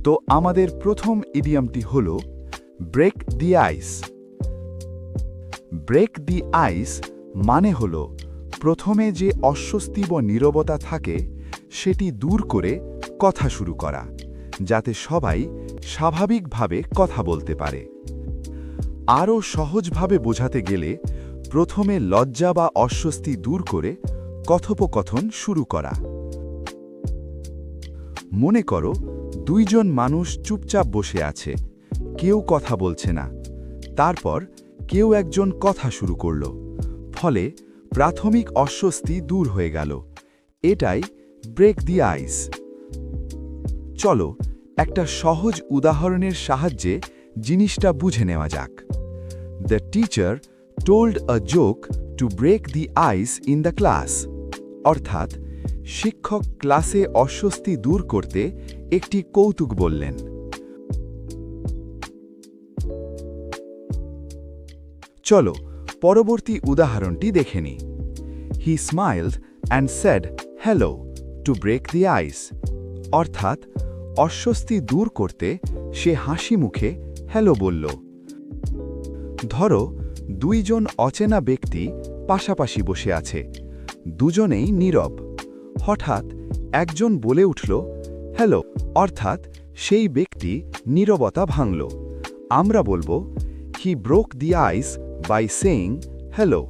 তো আমাদের প্রথম ইডিয়মটি হল break the ice. Break the আইস মানে হল প্রথমে যে অস্বস্তি বা নীরবতা থাকে সেটি দূর করে কথা শুরু করা, যাতে সবাই স্বাভাবিকভাবে কথা বলতে পারে। আরও সহজভাবে বোঝাতে গেলে প্রথমে লজ্জা বা অস্বস্তি দূর করে কথোপকথন শুরু করা। মনে করো দুইজন মানুষ চুপচাপ বসে আছে, কেউ কথা বলছে না। তারপর কেউ একজন কথা শুরু করল, ফলে প্রাথমিক অস্বস্তি দূর হয়ে গেল। এটাই ব্রেক দি আইস। চলো একটা সহজ উদাহরণের সাহায্যে জিনিসটা বুঝে নেওয়া যাক। The teacher told a joke to break the ice in the class. অর্থাৎ শিক্ষক ক্লাসে অস্বস্তি দূর করতে একটি কৌতুক বললেন। চলো পরবর্তী উদাহরণটি দেখে নিই। He smiled and said hello to break the ice. অর্থাৎ অস্বস্তি দূর করতে সে হাসি মুখে হ্যালো বলল। ধরো দুইজন অচেনা ব্যক্তি পাশাপাশি বসে আছে, দুজনেই নীরব। হঠাৎ একজন বলে উঠল হ্যালো, অর্থাৎ সেই ব্যক্তি নীরবতা ভাঙল। আমরা বলবো he broke the ice by saying hello.